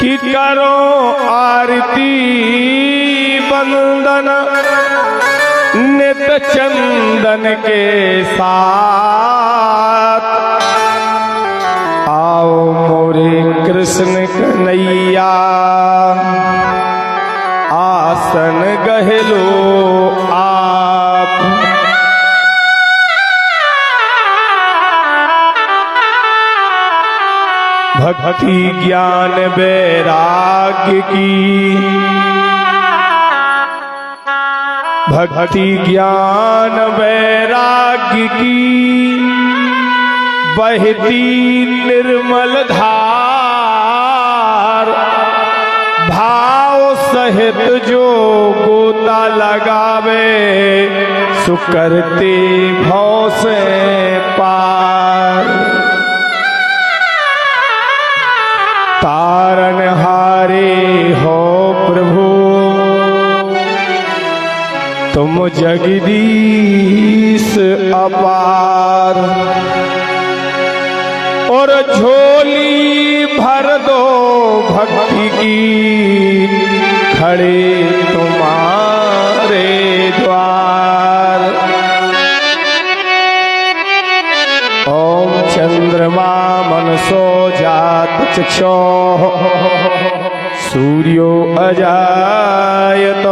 कि करो आरती बंदन नित चंदन के साथ। आओ मोरे कृष्ण कन्हैया आसन गहलो आप। भक्ति ज्ञान वैराग्य की, भक्ति ज्ञान वैराग्य की बहती निर्मल धार। भाव सहित जो गोता लगावे सुकरते भव से पार। तारनहारे हो प्रभु तुम जगदीश अपार। और झोली भर दो भक्ति की खड़े तुम्हारे द्वार। ओम चंद्रमा मनसो जात चक्षुः सूर्यो अजायत।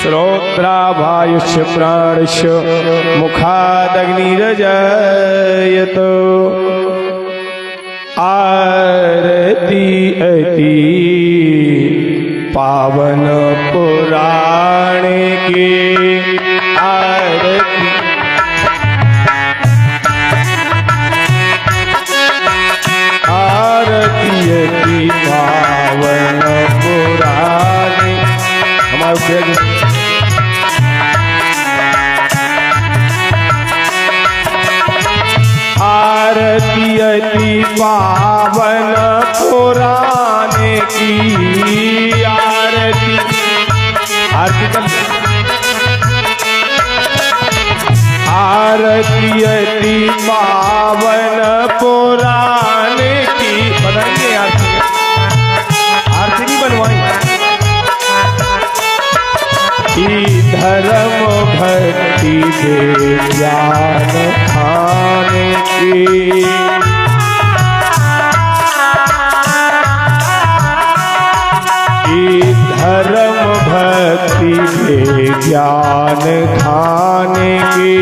श्रोत्रावायुष्य प्राणस्य मुखादग्निरजायत। आरती अति पावन पुराण की आरती। आरती अति पावन पुराण। हमारे आरती अति पावन पुराने की आरती। आरती अति पावन पुराने की। बनाएंगे आरती, आरती नहीं बनवाई। धर्म भक्ति दे ज्ञान खाने की। धर्म भक्ति दे ज्ञान खाने की।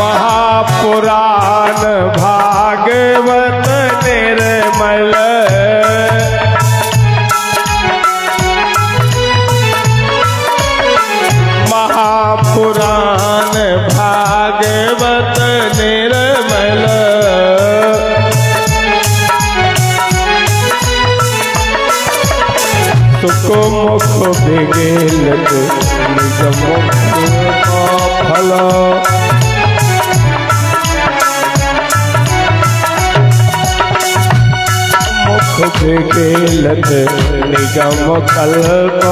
महापुराण भागवत निर्मल। महापुराण भागवत निर्मल। सुको मुख बिगेल निज मुख का फल। मुख बिगेलत निगम कल्प।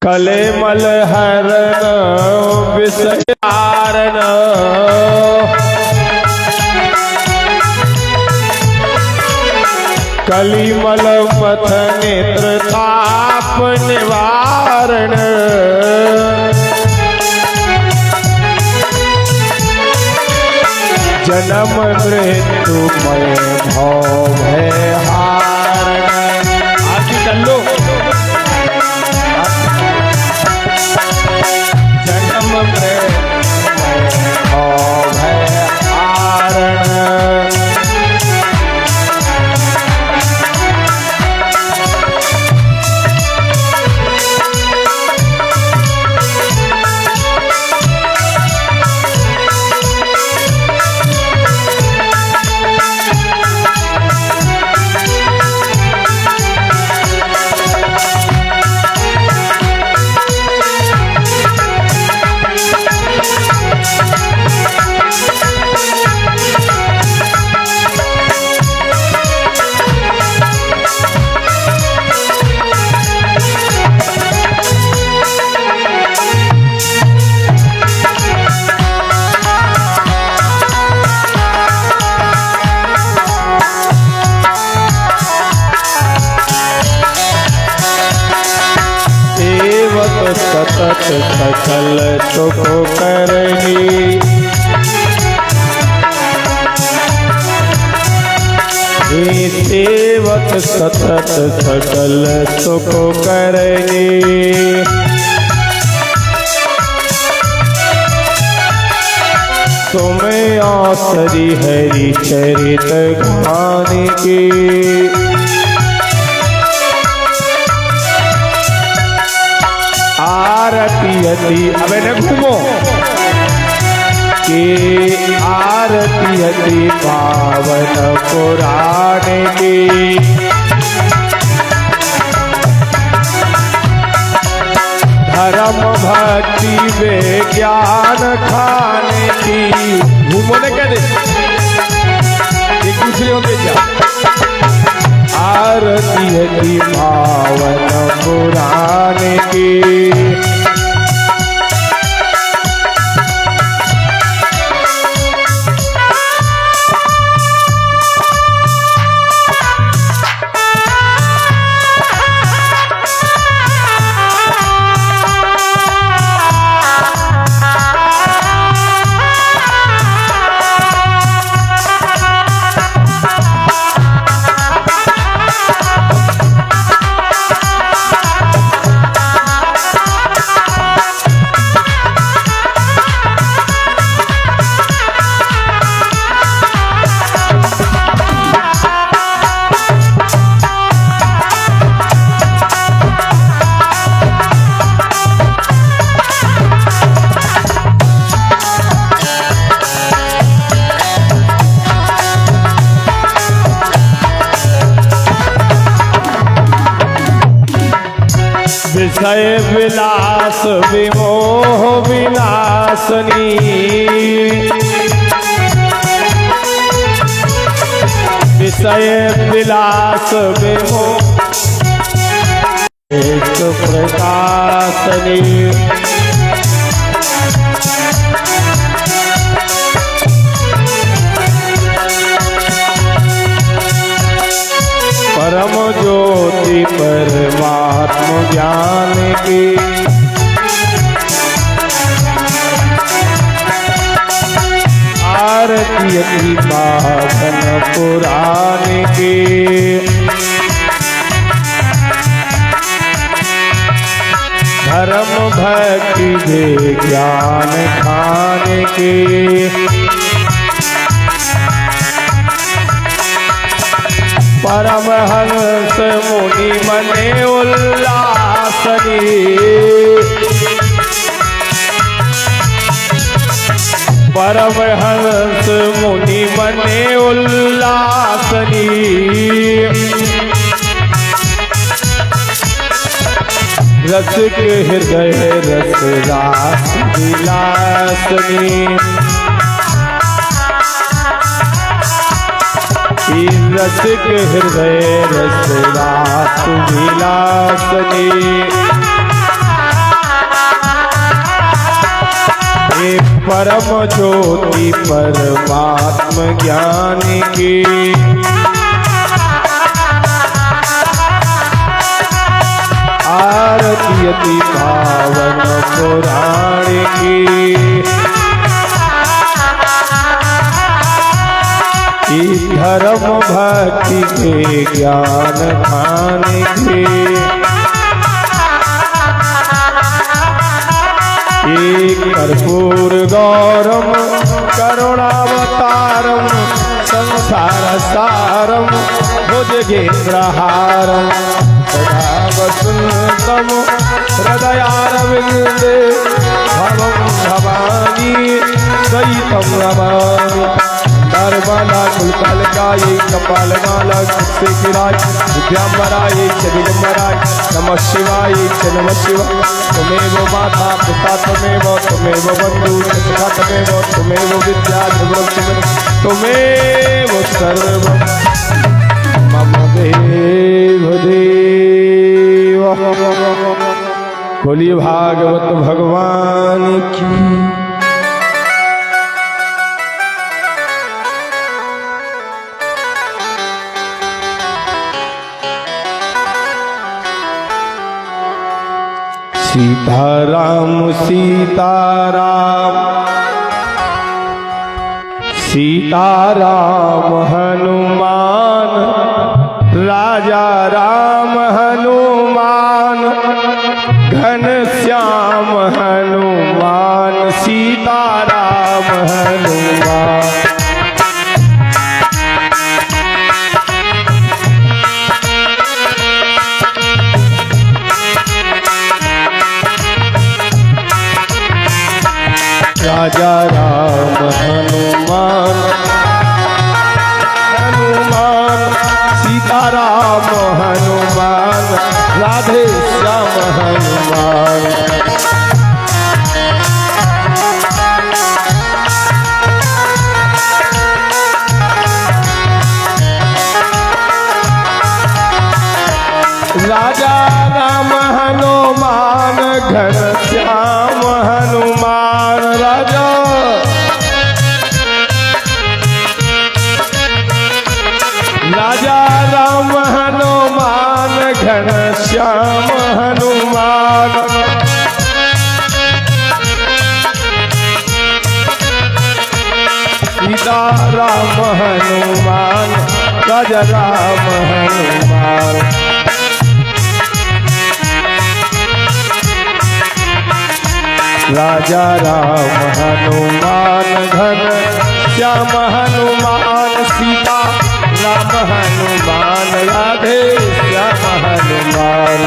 कलेमल हरण विषयारण कलिमल मथ नेत्र ताप निवारण जन्म मृत्युमय भव भय हारण। आदि चलो जन्म मृत्युमय भव भय हारण सतत सकल सुख करनी सेवक सतत सकल सुख करनी तुम आसरी हरि चरित गान की आरती यति अब न घूमो के आरती यति पावन पुराण की धर्म भक्ति विज्ञान खाने की घूमो ने कह दे एक दूसरे को क्या आरती यति पावन पुराण की विषय विलास विमोह विनाशनी विषय विलास विमोह प्रकाशनी परम ज्योति परमात्म ज्ञान की आरती की पावन पुराण की धर्म भक्ति विज्ञान खाने की परमहंस मुनि मने उल्लासनी परमहंस मुनि मने उल्लासनी रसिक हृदय रस रास विलासनी रसिक हृदय रस रास विलासनी परम ज्योति परमात्म ज्ञान की। आरती अति पावन पुराण की। धर्म भक्ति के ज्ञान खाने के। एक कर्पूर गौरम करुणावतारम संसार सारम भुजगेन्द्रहारम सदा वसंतम हृदयारविंदे भवं भवानी सहितं नमामि। नर्मदा कुलकालिकायै कपालमाला कुक्षिराय विद्याम्बरायै च दिगम्बराय नमः शिवायै च नमः शिवाय। त्वमेव माता पिता त्वमेव बन्धु सखा त्वमेव विद्या ध्रुवं त्वमेव सर्वं मम देव देव। बोलिए भागवत भगवान की। सीताराम सीताराम सीताराम हनुमान राजा राम हनुमान घनश्याम हनुमान सीताराम हनुमान। राजा राम हनुमान हनुमान सीताराम हनुमान राधे श्याम हनुमान। राजा राम हनुमान घनश्याम हनुमान। राजा राम हनुमान घनश्याम हनुमान। सीता राम हनुमान राजा राम हनुमान। राजा राम हनुमान घनश्याम हनुमान सीता राम हनुमान राधे श्याम हनुमान।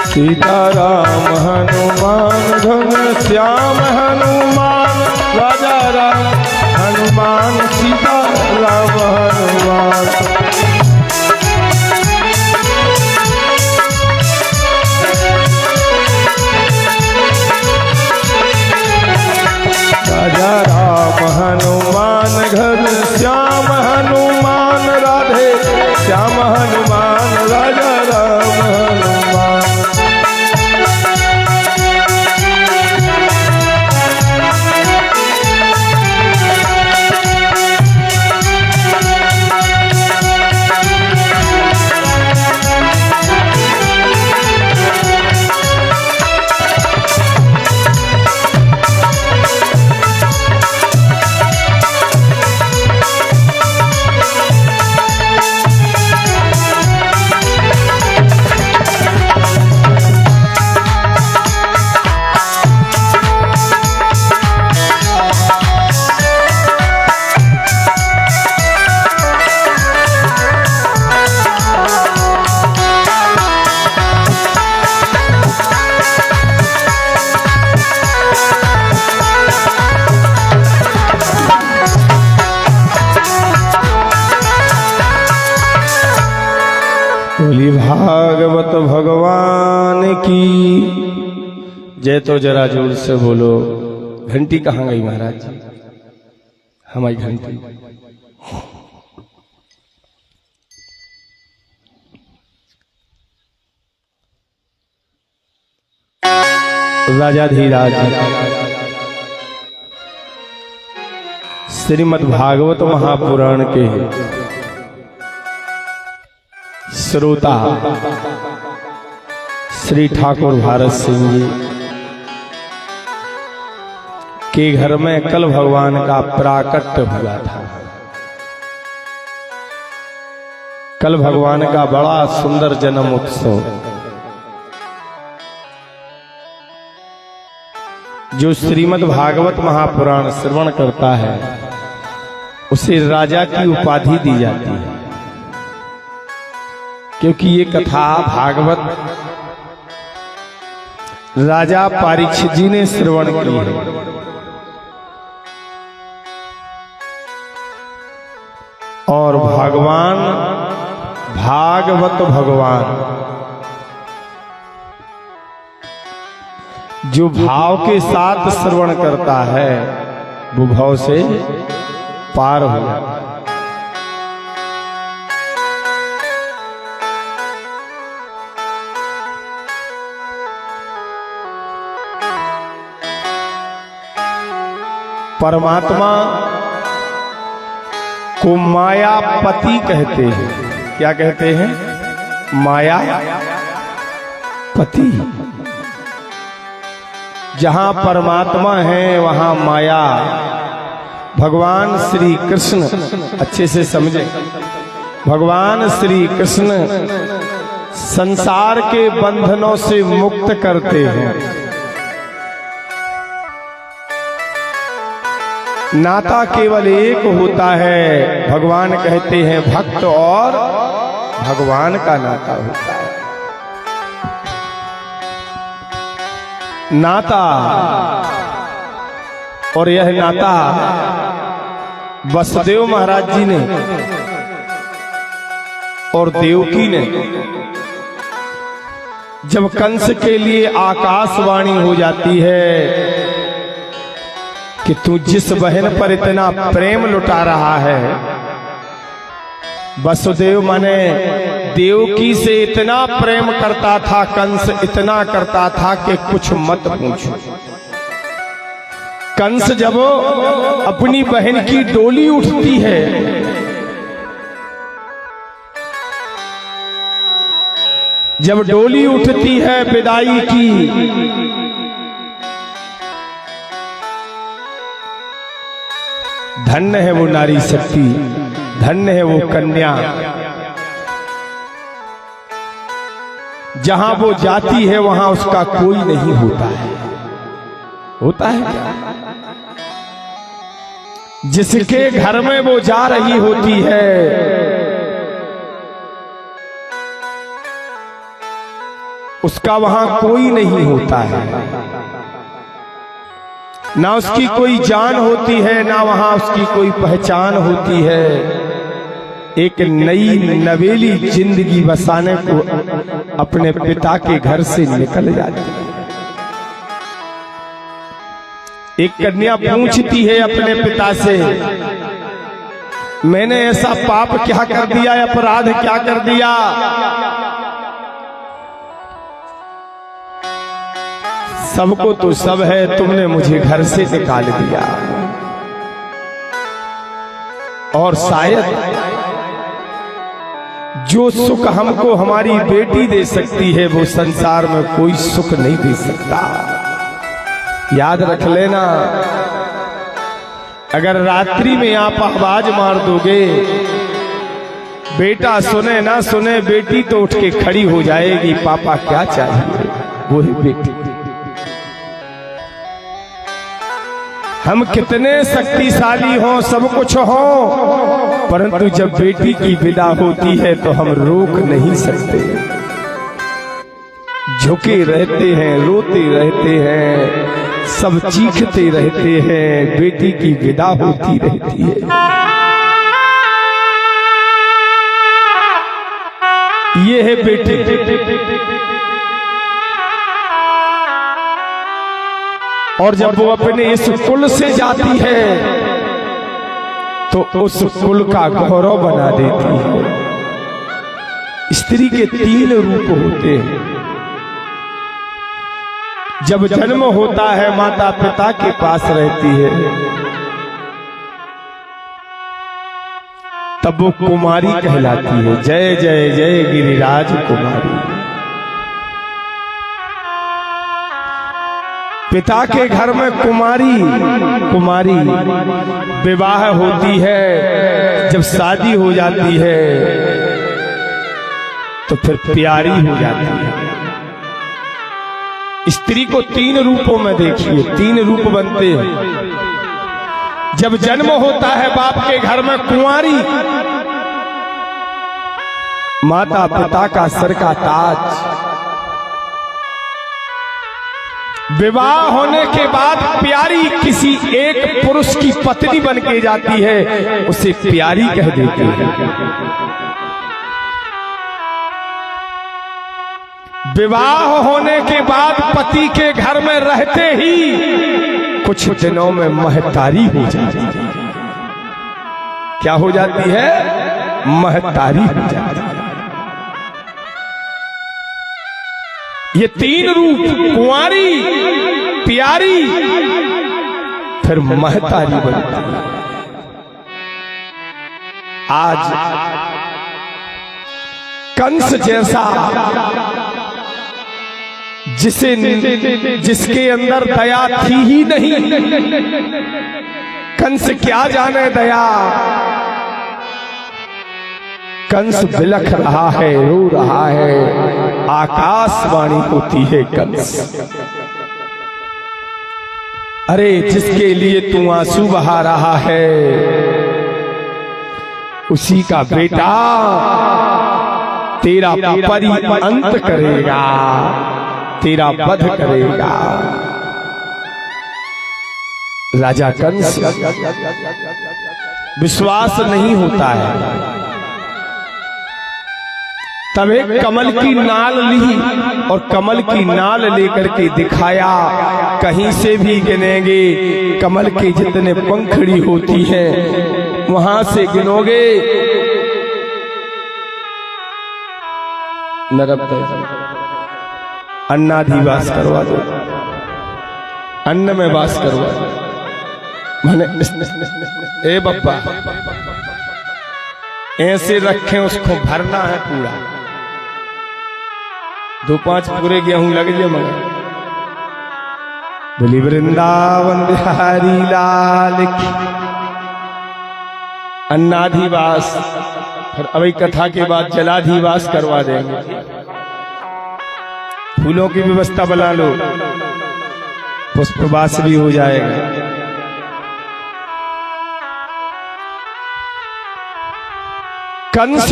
सीताराम हनुमान घनश्याम हनुमान राजा राम हनुमान सीता राम हनुमान। राजा राम हनुमान घनश्याम हनुमान राधे श्याम हनुमान राजा राम हनुमान। श्री भागवत भगवान की जय। तो जरा जोर से बोलो। घंटी कहाँ गई महाराज जी? हमारी घंटी। राजाधिराज श्रीमद् भागवत महापुराण के श्रोता श्री ठाकुर भारत सिंह जी के घर में कल भगवान का प्राकट्य हुआ था। कल भगवान का बड़ा सुंदर जन्म उत्सव, जो श्रीमद् भागवत महापुराण श्रवण करता है उसे राजा की उपाधि दी जाती है, क्योंकि ये कथा भागवत राजा परीक्षित जी ने श्रवण की है। और भगवान भागवत भगवान जो भाव के साथ श्रवण करता है वो भाव से पार हो जाता है। परमात्मा को मायापति कहते हैं। क्या कहते हैं? मायापति। जहां परमात्मा है वहां माया। भगवान श्री कृष्ण, अच्छे से समझे, भगवान श्री कृष्ण संसार के बंधनों से मुक्त करते हैं। नाता केवल एक होता है। भगवान कहते हैं भक्त और भगवान का नाता होता है। नाता, और यह नाता वसुदेव महाराज जी ने और देवकी ने जब कंस के लिए आकाशवाणी हो जाती है कि तू जिस बहन पर इतना प्रेम लुटा रहा है, वसुदेव माने देवकी से इतना प्रेम करता था कंस, इतना करता था कि कुछ मत पूछो। कंस जब अपनी बहन की डोली उठती है जब डोली उठती है विदाई की, धन्य है वो नारी शक्ति, धन्य है वो कन्या। जहां वो जाती है वहां उसका कोई नहीं होता है। होता है क्या? जिसके घर में वो जा रही होती है उसका वहां कोई नहीं होता है। ना उसकी कोई जान होती है, ना वहां उसकी कोई पहचान होती है। एक नई नवेली जिंदगी बसाने को अपने पिता के घर से निकल जाती है। एक कन्या पूछती है अपने पिता से, मैंने ऐसा पाप क्या कर दिया, अपराध क्या कर दिया? सबको तो सब है, तुमने मुझे घर से निकाल दिया। और शायद जो सुख हमको हमारी बेटी दे सकती है वो संसार में कोई सुख नहीं दे सकता। याद रख लेना, अगर रात्रि में आप आवाज मार दोगे, बेटा सुने ना सुने, बेटी तो उठ के खड़ी हो जाएगी, पापा क्या चाहिए, वो है बेटी। हम कितने शक्तिशाली हों, सब कुछ हो, परंतु जब बेटी की विदा होती है तो हम रोक नहीं सकते। झुके रहते हैं, रोते रहते हैं, सब चीखते रहते हैं, बेटी की विदा होती रहती है। ये है बेटी। और जब वो अपने इस कुल से जाती है तो उस कुल का गौरव बना देती है। स्त्री के 3 रूप होते हैं। जब जन्म होता है माता पिता के पास रहती है, तब वो कुमारी कहलाती है। जय जय जय गिरिराज कुमारी। पिता के घर में कुमारी विवाह होती है। जब शादी हो जाती है तो फिर प्यारी हो जाती है। स्त्री को 3 रूपों में देखिए, 3 रूप बनते हैं। जब जन्म होता है बाप के घर में कुंवारी, माता पिता का सर का ताज। विवाह होने के बाद प्यारी किसी एक पुरुष की पत्नी बन के जाती है, उसे प्यारी कह देते हैं। विवाह होने के बाद पति के घर में रहते ही कुछ दिनों में महतारी हो जाती है। क्या हो जाती है? महतारी हो जाती है। ये 3 रूप, कुंवारी, प्यारी, फिर महतारी बनती है। आज कंस जैसा जिसके अंदर दया थी ही नहीं, कंस क्या जाने दया। कंस बिलख रहा है, रो रहा है, आकाशवाणी होती है कंस। अरे जिसके लिए तू आंसू बहा रहा है, उसी का बेटा तेरा परी अंत करेगा, तेरा वध करेगा। राजा कंस विश्वास नहीं होता है। तब एक कमल की नाल ली और कमल की नाल लेकर के दिखाया, कहीं से भी गिनेंगे कमल के जितने पंखड़ी होती हैं वहां से गिनोगे नरक। अन्नाधिवास करवा दो, अन्न में वास करवा दो। मैंने ए बप्पा ऐसे रखें, उसको भरना है पूरा। 2-5 पूरे गेहूं लग जाए मगर। बोली वृंदावन बिहारी लाल की। अन्नाधिवास, फिर अभी कथा के बाद जलाधिवास करवा देंगे। फूलों की व्यवस्था बना लो, पुष्पवास भी हो जाएगा। कंस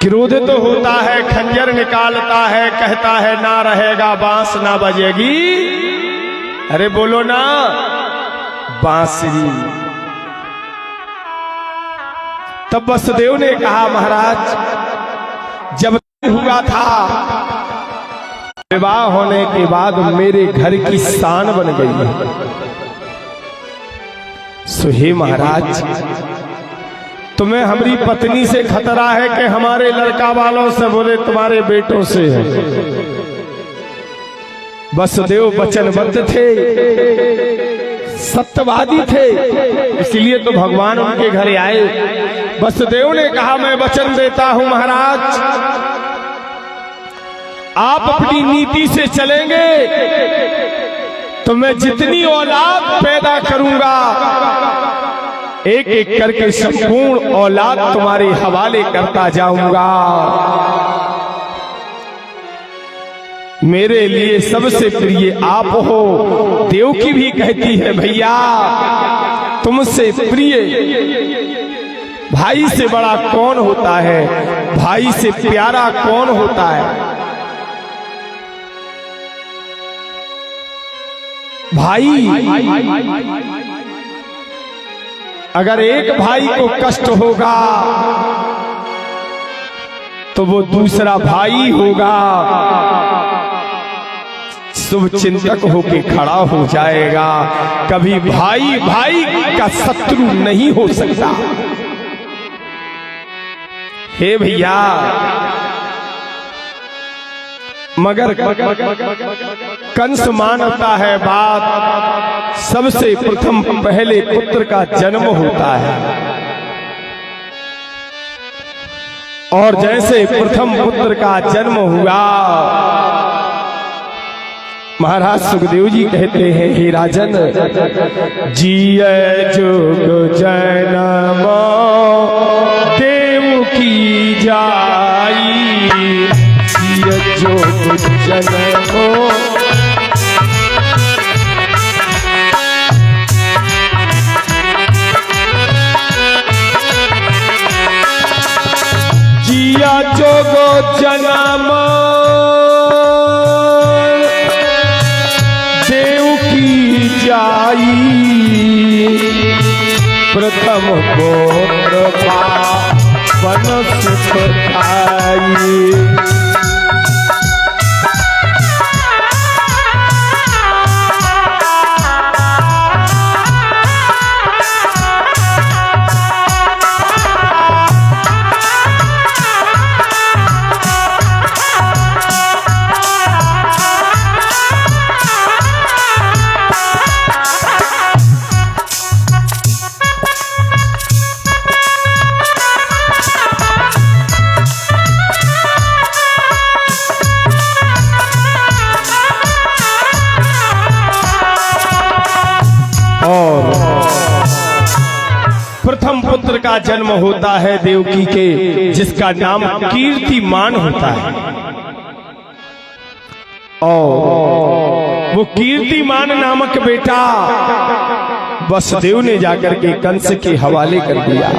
क्रोधित तो होता है, खंजर निकालता है, कहता है ना रहेगा बांस ना बजेगी। अरे बोलो ना बांसुरी। तब वसुदेव ने कहा महाराज जब हुआ था, विवाह होने के बाद मेरे घर की शान बन गई है। सुहे महाराज तुम्हें हमारी पत्नी से खतरा है कि हमारे लड़का वालों से? बोले तुम्हारे बेटों से है। वसुदेव वचनबद्ध थे, सत्यवादी थे, इसलिए तो भगवान उनके घर आए। वसुदेव ने कहा मैं वचन देता हूं महाराज, आप अपनी नीति से चलेंगे तो मैं जितनी औलाद पैदा करूंगा एक एक करके संपूर्ण औलाद तुम्हारे हवाले करता जाऊंगा। मेरे लिए सबसे प्रिय आप हो। देवकी भी कहती है भैया तुमसे प्रिय भाई से बड़ा कौन होता है, भाई से प्यारा कौन होता है। भाई अगर एक भाई को कष्ट होगा तो वो दूसरा भाई होगा, शुभ चिंतक होके खड़ा हो जाएगा। कभी भाई भाई का शत्रु नहीं हो सकता। हे भैया, मगर कंस मानता है बात, सबसे प्रथम पहले पुत्र का जन्म होता है। और जैसे प्रथम पुत्र का जन्म हुआ, महाराज सुखदेव जी कहते हैं, हे राजन, जिय जोग जन्म देव की जाई, जिय जोग जन्म जिया जोगो जन्म देव की जाई, प्रथम गोत्र पावन सुख आई। प्रथम पुत्र का जन्म होता है देवकी के, जिसका नाम कीर्तिमान होता है। और वो कीर्तिमान नामक बेटा वसुदेव ने जाकर के कंस के हवाले कर दिया।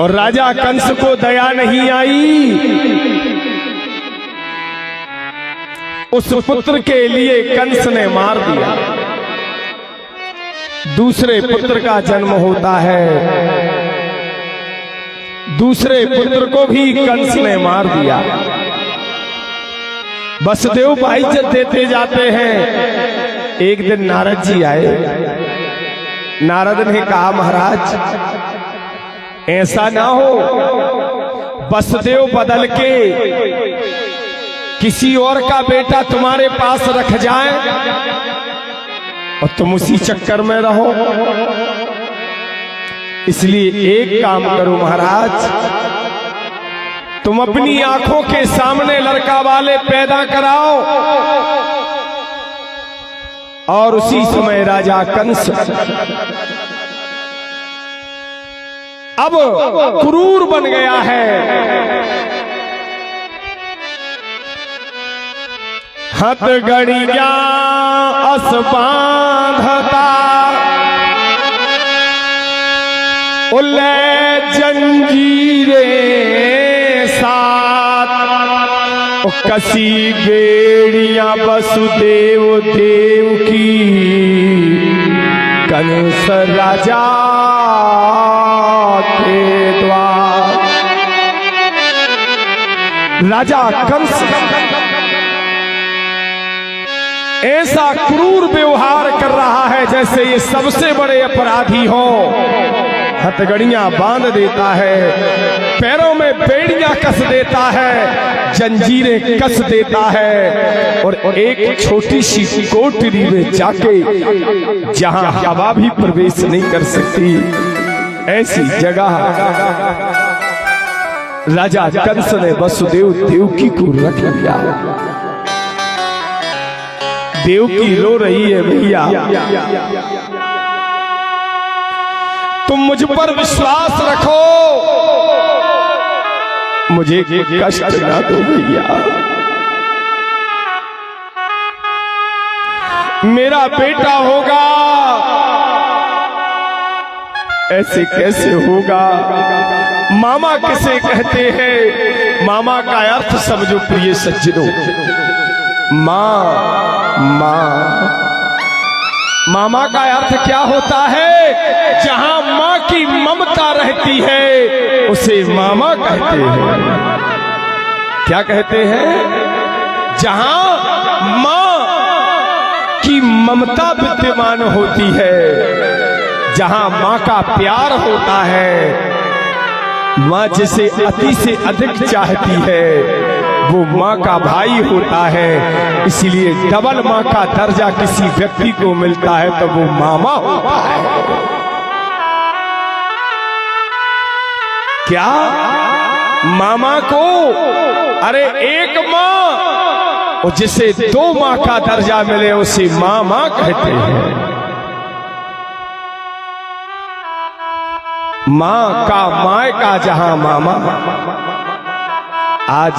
और राजा कंस को दया नहीं आई। उस पुत्र के लिए कंस ने मार दिया। दूसरे पुत्र का जन्म होता है, दूसरे पुत्र को भी कंस ने मार दिया। वसुदेव को इज्जत देते जाते हैं। एक दिन नारद जी आए। नारद ने कहा, महाराज ऐसा ना हो वसुदेव बदल के किसी और का बेटा तुम्हारे पास रख जाए और तुम उसी चक्कर में रहो। इसलिए एक काम करो महाराज, तुम अपनी आंखों के सामने लड़का वाले पैदा कराओ। और उसी समय राजा कंस अब क्रूर बन गया है। हथगड़िया अस बांधता उल्ले जंजीरे साथ, कसी बेड़ियां वसुदेव देव की कंस राजा के द्वार। राजा कंस ऐसा क्रूर व्यवहार कर रहा है जैसे ये सबसे बड़े अपराधी हो। हथगड़ियां बांध देता है, पैरों में बेड़ियां कस देता है, जंजीरें कस देता है और एक छोटी सी कोठरी में जाके जहां हवा भी प्रवेश नहीं कर सकती, ऐसी जगह राजा कंस ने वसुदेव देवकी को रख लिया। देवकी रो रही है, भैया तुम मुझ पर विश्वास रखो, मुझे कष्ट ना दो भैया। मेरा बेटा होगा, ऐसे कैसे होगा? मामा किसे कहते हैं? मामा का अर्थ समझो प्रिय सज्जनों, माँ माँ। मामा का अर्थ क्या होता है? जहां माँ की ममता रहती है उसे मामा कहते हैं। क्या कहते हैं? जहां माँ की ममता विद्यमान होती है, जहां माँ का प्यार होता है, माँ जिसे अति से अधिक चाहती है वो माँ का भाई होता है। इसलिए डबल माँ का दर्जा किसी व्यक्ति को मिलता है तो वो मामा होता है। क्या मामा को, अरे एक माँ और जिसे दो माँ का दर्जा मिले उसे मामा कहते हैं। माँ का मायका जहां मामा। आज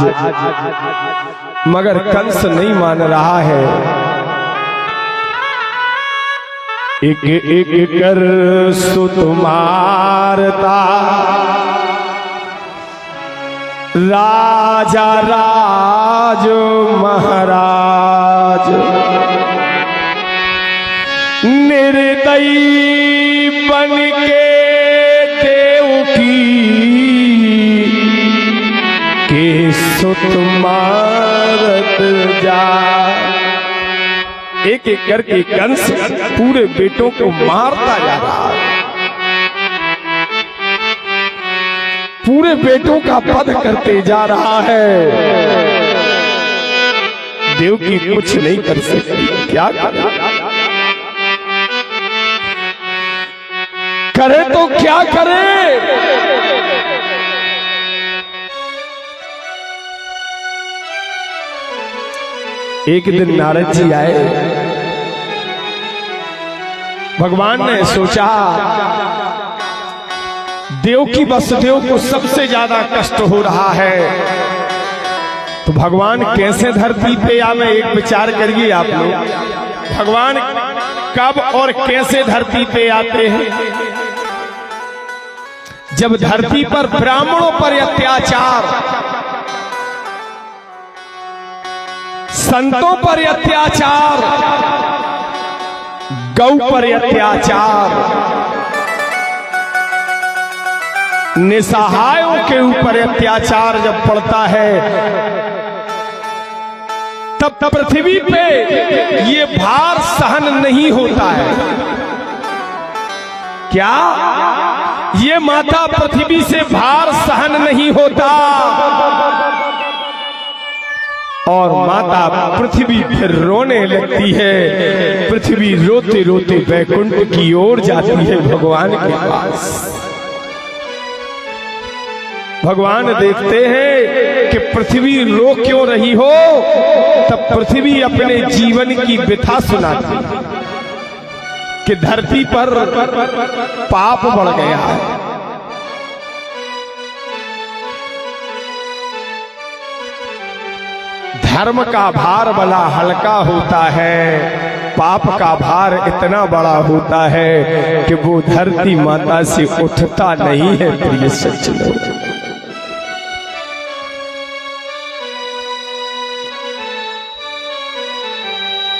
मगर कंस नहीं मान रहा है। एक एक कर सुत मारता राजा राज महाराज, निर्दयी बन के सुत मारत जा। एक एक करके कंस पूरे बेटों को मारता जा रहा है, पूरे बेटों का वध करते जा रहा है। देवकी कुछ नहीं कर सकती। क्या करे तो क्या करे? एक दिन नारद जी आए। भगवान ने सोचा देवकी वसुदेव को सबसे ज्यादा कष्ट हो रहा है, तो भगवान कैसे धरती पे आवे? एक विचार करिए आप लोग, भगवान कब और कैसे धरती पे आते हैं? जब धरती पर ब्राह्मणों पर अत्याचार, संतों पर अत्याचार, गौ पर अत्याचार, निसहायों के ऊपर अत्याचार जब पड़ता है, तब पृथ्वी पे ये भार सहन नहीं होता है। क्या ये माता पृथ्वी से भार सहन नहीं होता? और माता पृथ्वी फिर रोने लगती है। पृथ्वी रोते रोते वैकुंठ की ओर जाती है भगवान के पास। भगवान देखते हैं कि पृथ्वी रो क्यों रही हो, तब पृथ्वी अपने जीवन की व्यथा सुनाती कि धरती पर पाप बढ़ गया है। धर्म का भार बड़ा हल्का होता है, पाप का भार इतना बड़ा होता है कि वो धरती माता से उठता नहीं है। प्रिय सज्जनों,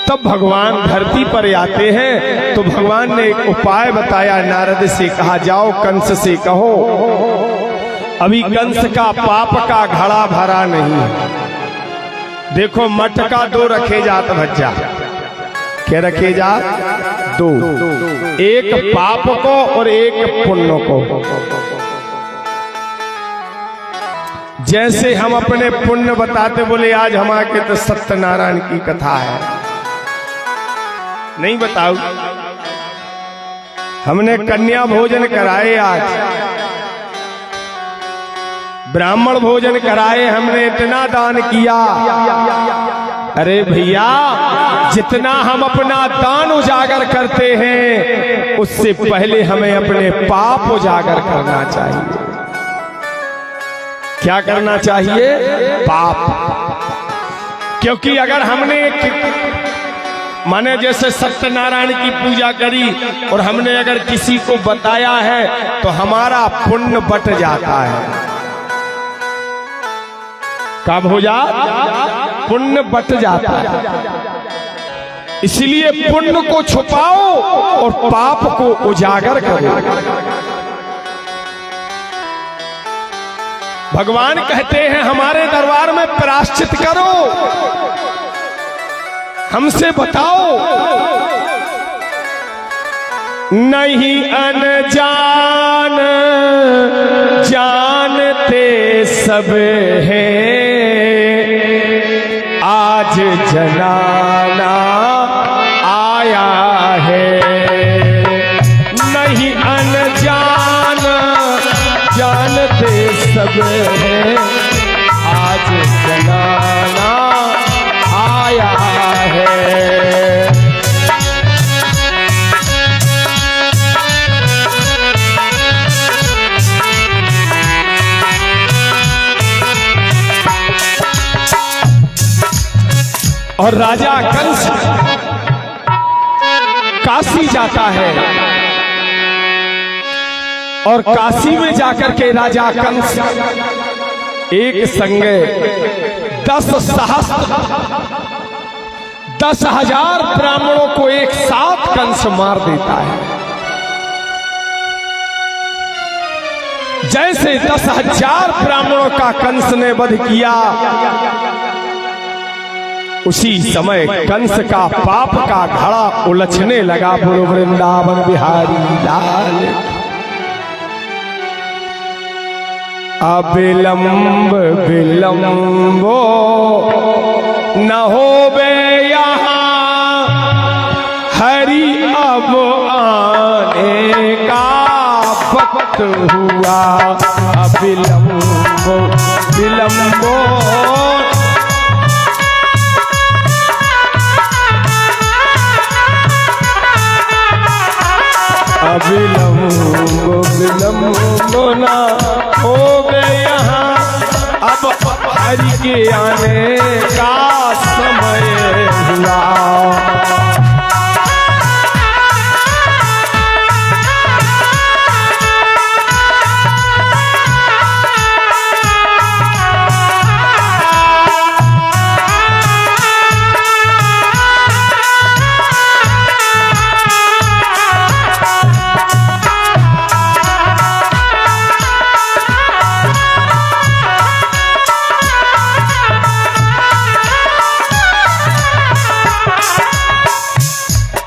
तब भगवान धरती पर आते हैं तो भगवान ने एक उपाय बताया। नारद से कहा, जाओ कंस से कहो अभी कंस का पाप का घड़ा भरा नहीं। देखो मटका दो रखे जात भज्जा। क्या रखे जात? दो, एक पाप को और एक पुण्य को। जैसे हम अपने पुण्य बताते, बोले आज हमारे तो सत्यनारायण की कथा है, नहीं बताओ हमने कन्या भोजन कराए, आज ब्राह्मण भोजन कराए, हमने इतना दान किया। अरे भैया, जितना हम अपना दान उजागर करते हैं उससे पहले हमें अपने पाप उजागर करना चाहिए। क्या करना चाहिए? पाप। क्योंकि अगर हमने माने जैसे सत्यनारायण की पूजा करी और हमने अगर किसी को बताया है तो हमारा पुण्य बट जाता है। कब हो जा? पुण्य बट जाता है। इसलिए पुण्य को छुपाओ और पाप को उजागर करो। भगवान कहते हैं हमारे दरबार में प्रायश्चित करो, हमसे बताओ। नहीं अनजान जानते सब हैं, आज जनाना आया है। नहीं अनजान जानते सब हैं, आज जनाना आया है। और राजा कंस काशी जाता है और काशी में जाकर के राजा कंस एक संगे 10,000 ब्राह्मणों को एक साथ कंस मार देता है। जैसे 10,000 ब्राह्मणों का कंस ने वध किया, उसी समय कंस का पाप का घड़ा उलझने लगा। बोलो वृंदावन बिहारी लाल। अविलंब विलंबो न होवे यहाँ, हरि अब आने का वक्त हुआ। अविलंबो विलंबो विलंब विलंब ना हो गए यहाँ, अब हरि के आने का समय हुआ।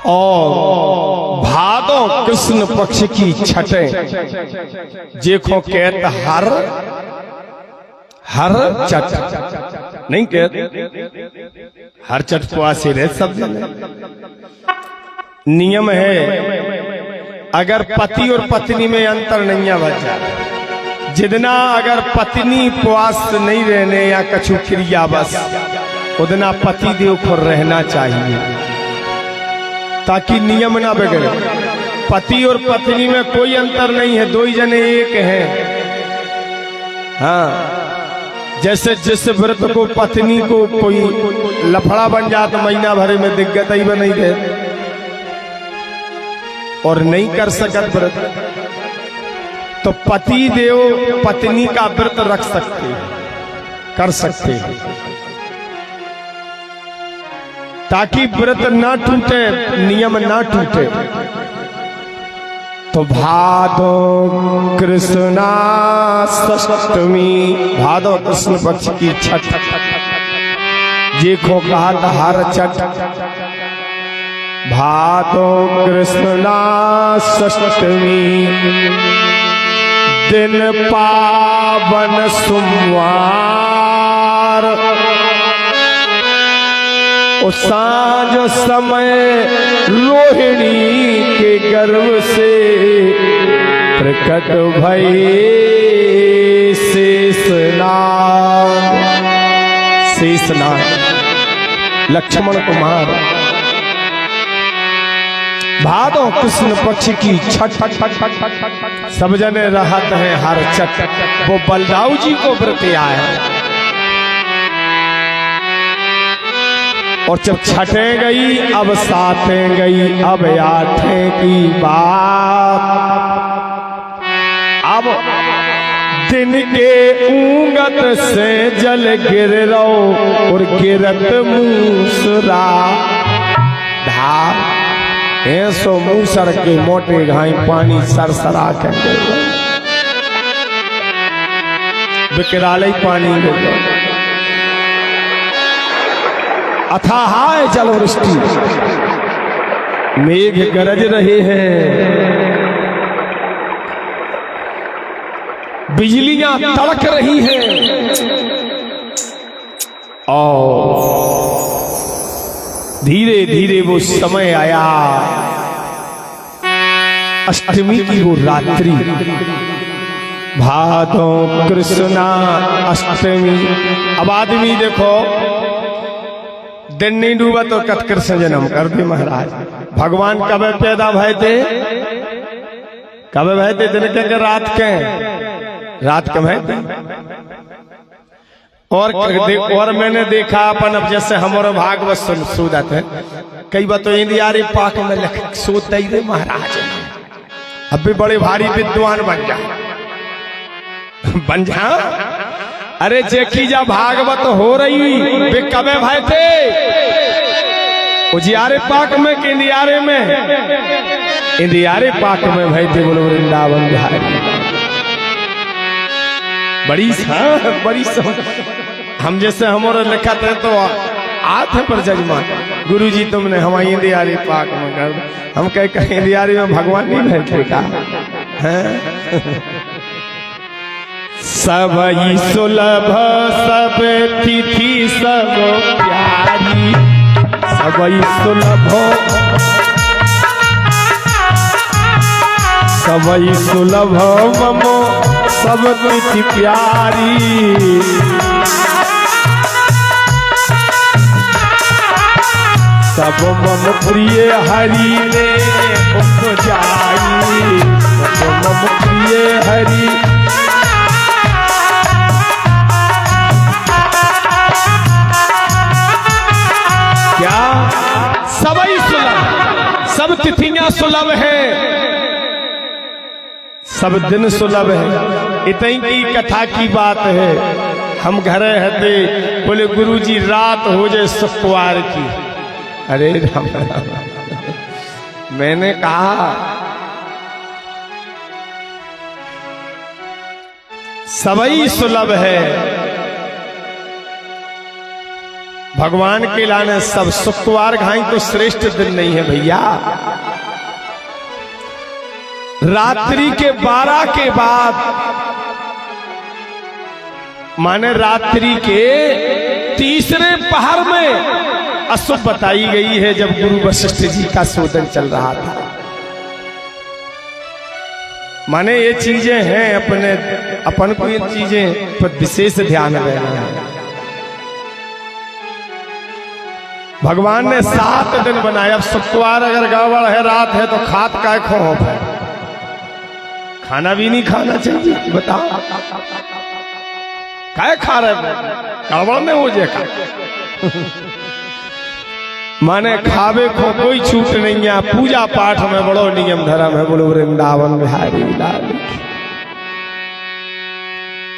और भादो कृष्ण पक्ष की छठे देखो कहत हर चट नहीं कहते हर चट पुआसी रहे सब नियम है। अगर पति और पत्नी में अंतर नहीं बच जाए, जितना अगर पत्नी पुआस नहीं रहने या कछु क्रिया बस उतना पति देव को रहना चाहिए ताकि नियम ना बिगड़े। पति और पत्नी में कोई अंतर नहीं है, दो ही जने एक हैं। हाँ, जैसे जिस व्रत को पत्नी को कोई लफड़ा बन जाए तो महीना भरे में दिक्कत ही बनी है और नहीं कर सकत व्रत, तो पति देव पत्नी का व्रत रख सकते कर सकते हैं ताकि व्रत ना टूटे, नियम ना टूटे। तो भादो कृष्णा षष्टमी, भादो कृष्ण पक्ष की छठ देखो कहा हर चट। भादो कृष्णा षष्टमी दिन पावन सोमवार, और सांझ समय रोहिणी के गर्भ से प्रकट भई शेषनाग लक्ष्मण कुमार। भादो कृष्ण पक्ष की छठ सब जने रहत हैं हर चट। वो बलदाऊ जी को व्रत आए और जब छठे गई अब सातें गई अब आठें की बात। अब दिन के ऊंगत से जल गिर रो और गिरत मूसरा, ऐसो मुंह सर के मोटे घाई पानी सरसरा के विकराल पानी अथाह जल वृष्टि, मेघ गरज रहे हैं, बिजलियां तड़क रही हैं, और धीरे धीरे वो समय आया, अष्टमी की वो रात्रि, भादो कृष्णा अष्टमी। अब आदमी देखो दिन नहीं डूबा तो कत कृष्ण जन्म कर दे महाराज। भगवान कब पैदा भय थे, कब भय थे, दिन के रात के, रात के भय थे। और मैंने देखा अपन, अब जैसे हमारे भागवत सुनत है, कई बार तो इंदियारे पाक में लिख सोते ही महाराज अब भी बड़े भारी विद्वान बन जा। अरे जेखी जा भागवत हो रही वे कबे भाई थे, उजियारे पाक में कि इंदियारे में, इंदियारे पाक में भाई थे, बोलो वृंदावन बिहारी। बड़ी बड़ी हम जैसे हमारे लिखा थे तो आते पर जजमान गुरुजी तुमने हमारी इंदियारे पाक में कर, हम कहीं इंदियारे में भगवान नहीं बैठे का है। सब सुलभ सब तिथि सब प्यारी, सब सुलभ सब सुलभ ममो सब तिथि प्यारी, सब मम प्रिय हरि ने उपजाई, सब मम प्रिय हरि। क्या सबई सुलभ, सब तिथियां सुलभ है, सब दिन सुलभ है। इतनी की कथा की बात है। हम घरे हते, बोले गुरुजी रात हो जाए शुक्रवार की। अरे राम राम, मैंने कहा सबई सुलभ है, भगवान के लाने सब। शुक्रवार घाई तो श्रेष्ठ दिन नहीं है भैया। रात्रि के 12 के बाद, माने रात्रि के तीसरे पहर में अशुभ बताई गई है, जब गुरु वशिष्ठ जी का शोधन चल रहा था। माने ये चीजें हैं अपने, अपन को ये चीजें पर विशेष ध्यान देना है। भगवान ने 7 दिन बनाया। अब शुक्रवार अगर गड़बड़ है, रात है, तो खात काय खो है, खाना भी नहीं खाना चाहिए। बताओ काय खा रहे, गड़बड़ में हो जाएगा। माने खावे को कोई छूट नहीं है। पूजा पाठ में बड़ो नियम धर्म है, बोलो वृंदावन बिहारी लाल।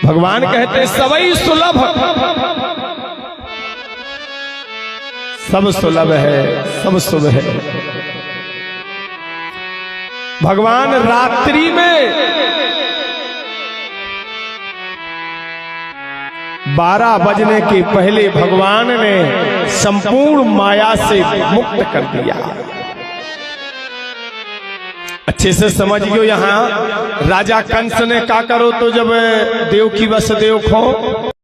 भगवान कहते सबई सुलभ, सब सुलभ है, सब शुभ है। भगवान रात्रि में 12 बजने के पहले भगवान ने संपूर्ण माया से मुक्त कर दिया। अच्छे से समझियो। यहाँ राजा कंस ने क्या करो, तो जब देव की वसुदेव खो